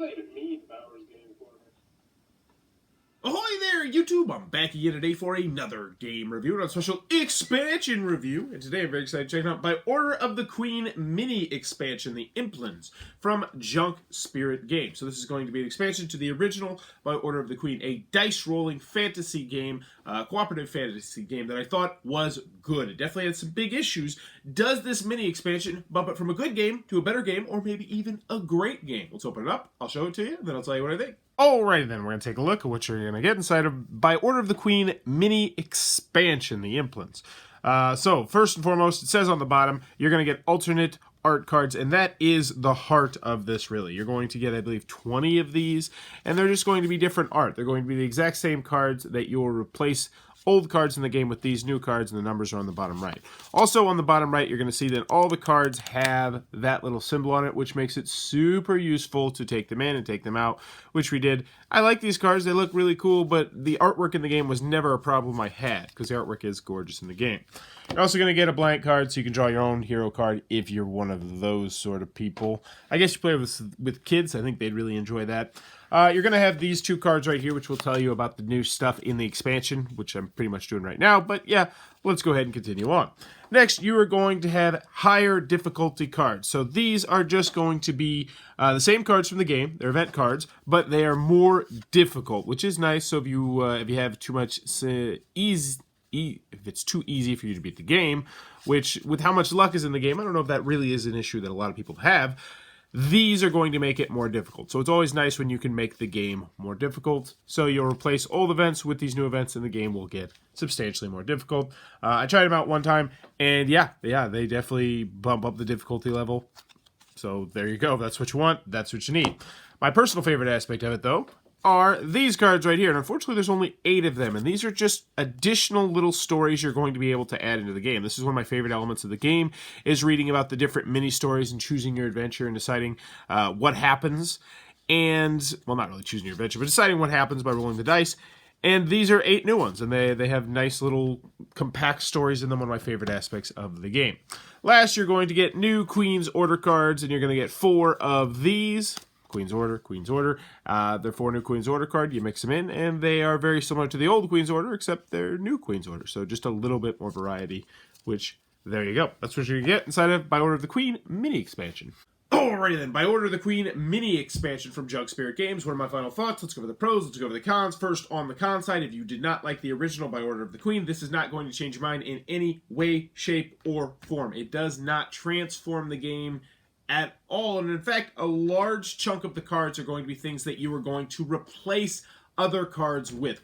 not even need Bauer's game for me. Ahoy there, YouTube! I'm back again today for another game review, and a special expansion review. And today I'm very excited to check out By Order of the Queen mini expansion, the Implands, from Junk Spirit Games. So this is going to be an expansion to the original By Order of the Queen, a dice-rolling fantasy game, cooperative fantasy game that I thought was good. It definitely had some big issues. Does this mini expansion bump it from a good game to a better game, or maybe even a great game? Let's open it up, I'll show it to you, and then I'll tell you what I think. Alrighty then, we're going to take a look at what you're going to get inside of By Order of the Queen mini expansion, the Implands. So, first and foremost, it says on the bottom, you're going to get alternate art cards, and that is the heart of this, really. You're going to get, I believe, 20 of these, and they're just going to be different art. They're going to be the exact same cards that you will replace old cards in the game with these new cards, and the numbers are on the bottom right. Also on the bottom right, you're going to see that all the cards have that little symbol on it, which makes it super useful to take them in and take them out, which we did. I like these cards. They look really cool, but the artwork in the game was never a problem I had, because the artwork is gorgeous in the game. You're also going to get a blank card, so you can draw your own hero card if you're one of those sort of people. I guess you play with kids. I think they'd really enjoy that. You're going to have these two cards right here, which will tell you about the new stuff in the expansion, which I'm pretty much doing right now. But yeah, let's go ahead and continue on. Next, you are going to have higher difficulty cards. So these are just going to be the same cards from the game. They're event cards, but they are more difficult, which is nice. So if you have too much if it's too easy for you to beat the game, which with how much luck is in the game, I don't know if that really is an issue that a lot of people have. These are going to make it more difficult. So it's always nice when you can make the game more difficult. So you'll replace old events with these new events, and the game will get substantially more difficult. I tried them out one time, and yeah, they definitely bump up the difficulty level. So there you go. If that's what you want, that's what you need. My personal favorite aspect of it, though, are these cards right here. And unfortunately, there's only 8 of them. And these are just additional little stories you're going to be able to add into the game. This is one of my favorite elements of the game, is reading about the different mini-stories and choosing your adventure and deciding what happens. And, well, not really choosing your adventure, but deciding what happens by rolling the dice. And these are 8 new ones, and they have nice little compact stories in them, one of my favorite aspects of the game. Last, you're going to get new Queen's Order cards, and you're going to get 4 of these. Queen's Order, Queen's Order. They're 4 new Queen's Order cards. You mix them in, and they are very similar to the old Queen's Order, except they're new Queen's Order. So just a little bit more variety, which, there you go. That's what you're going to get inside of By Order of the Queen mini expansion. Alrighty then, By Order of the Queen mini expansion from Junk Spirit Games. What are my final thoughts? Let's go over the pros, let's go over the cons. First, on the con side, if you did not like the original By Order of the Queen, this is not going to change your mind in any way, shape, or form. It does not transform the game at all. And in fact, a large chunk of the cards are going to be things that you are going to replace other cards with,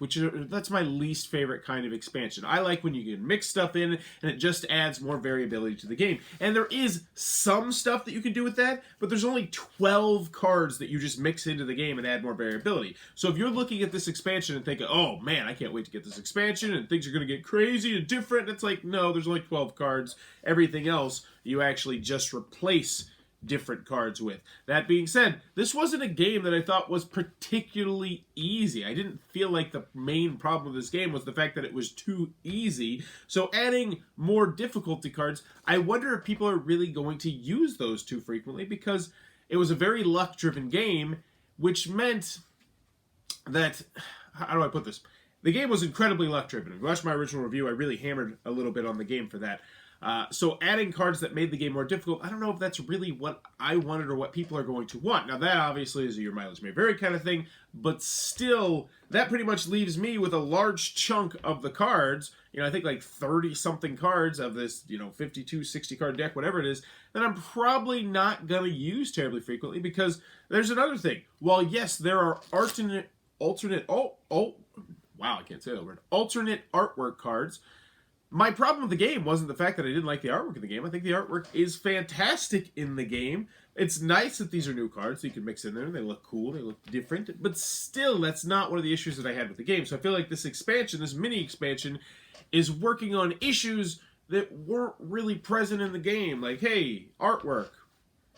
that's my least favorite kind of expansion. I like when you can mix stuff in and it just adds more variability to the game. And there is some stuff that you can do with that, but there's only 12 cards that you just mix into the game and add more variability. So if you're looking at this expansion and thinking, oh man, I can't wait to get this expansion and things are going to get crazy and different, it's like, no, there's only 12 cards. Everything else you actually just replace different cards with. That being said, this wasn't a game that I thought was particularly easy. I didn't feel like the main problem of this game was the fact that it was too easy. So adding more difficulty cards, I wonder if people are really going to use those too frequently, because it was a very luck-driven game, which meant that, how do I put this? The game was incredibly luck-driven. If you watched my original review, I really hammered a little bit on the game for that. So adding cards that made the game more difficult, I don't know if that's really what I wanted or what people are going to want. Now that obviously is a your mileage may vary kind of thing, but still, that pretty much leaves me with a large chunk of the cards, I think like 30-something cards of this, 52, 60 card deck, whatever it is, that I'm probably not going to use terribly frequently, because there's another thing. While yes, there are alternate artwork cards, my problem with the game wasn't the fact that I didn't like the artwork in the game. I think the artwork is fantastic in the game. It's nice that these are new cards so you can mix in there. They look cool. They look different. But still, that's not one of the issues that I had with the game. So I feel like this expansion, this mini expansion, is working on issues that weren't really present in the game. Like, hey, artwork.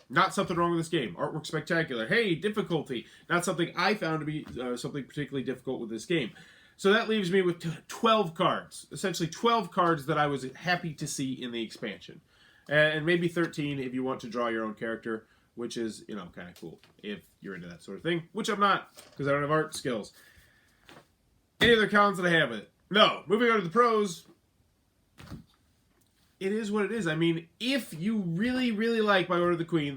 Not something wrong with this game. Artwork spectacular. Hey, difficulty. Not something I found to be something particularly difficult with this game. So that leaves me with 12 cards. Essentially 12 cards that I was happy to see in the expansion. And maybe 13 if you want to draw your own character, which is, you know, kind of cool if you're into that sort of thing, which I'm not, because I don't have art skills. Any other cons that I have with it? No. Moving on to the pros. It is what it is. I mean, if you really, really like By Order of the Queen,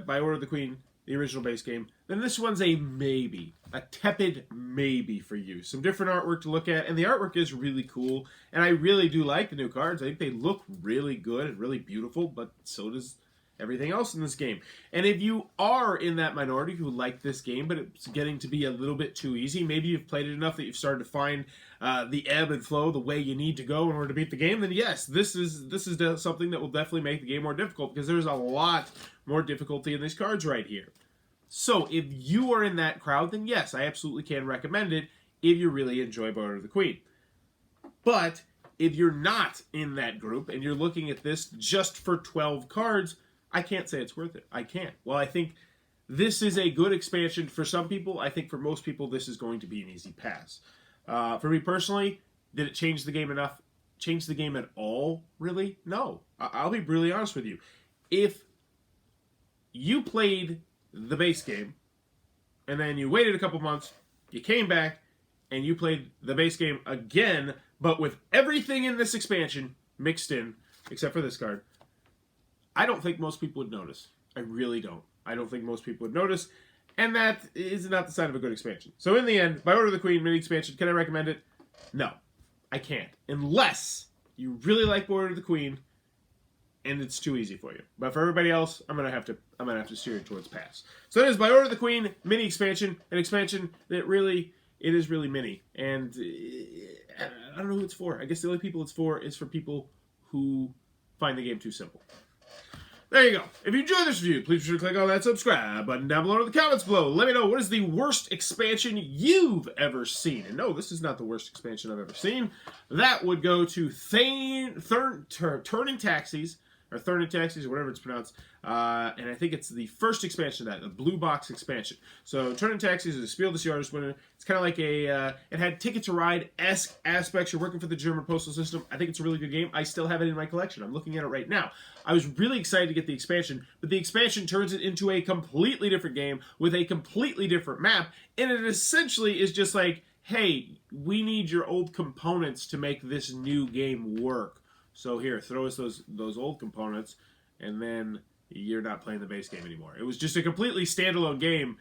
By Order of the Queen, the original base game, then this one's a maybe. A tepid maybe for you. Some different artwork to look at, and the artwork is really cool, and I really do like the new cards. I think they look really good and really beautiful, but so does everything else in this game. And if you are in that minority who like this game, but it's getting to be a little bit too easy, maybe you've played it enough that you've started to find the ebb and flow, the way you need to go in order to beat the game, then yes, this is something that will definitely make the game more difficult, because there's a lot more difficulty in these cards right here. So if you are in that crowd, then yes, I absolutely can recommend it if you really enjoy By Order of the Queen. But if you're not in that group and you're looking at this just for 12 cards, I can't say it's worth it. I can't. Well, I think this is a good expansion for some people. I think for most people, this is going to be an easy pass. For me personally, did it change the game enough? Change the game at all, really? No. I'll be brutally honest with you. If you played the base game, and then you waited a couple months, you came back, and you played the base game again, but with everything in this expansion mixed in, except for this card, I don't think most people would notice. I really don't. I don't think most people would notice, and that is not the sign of a good expansion. So in the end, By Order of the Queen mini expansion, can I recommend it? No, I can't. Unless you really like By Order of the Queen, and it's too easy for you. But for everybody else, I'm gonna have to steer it towards pass. So that is By Order of the Queen mini expansion, an expansion that it is really mini, and I don't know who it's for. I guess the only people it's for is for people who find the game too simple. There you go. If you enjoyed this review, please be sure to click on that subscribe button down below in the comments below. Let me know, what is the worst expansion you've ever seen? And no, this is not the worst expansion I've ever seen. That would go to Turning Taxis, or Thurning Taxis, or whatever it's pronounced. And I think it's the first expansion of that, the blue box expansion. So Turning Taxis is a Spiel des Jahres winner. It's kind of like it had Ticket to Ride-esque aspects. You're working for the German postal system. I think it's a really good game. I still have it in my collection. I'm looking at it right now. I was really excited to get the expansion, but the expansion turns it into a completely different game with a completely different map, and it essentially is just like, hey, we need your old components to make this new game work. So here, throw us those old components, and then you're not playing the base game anymore. It was just a completely standalone game,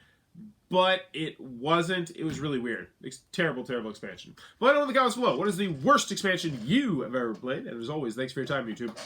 but it wasn't. It was really weird. It's terrible, terrible expansion. Let me know in the comments below, what is the worst expansion you have ever played? And as always, thanks for your time, YouTube.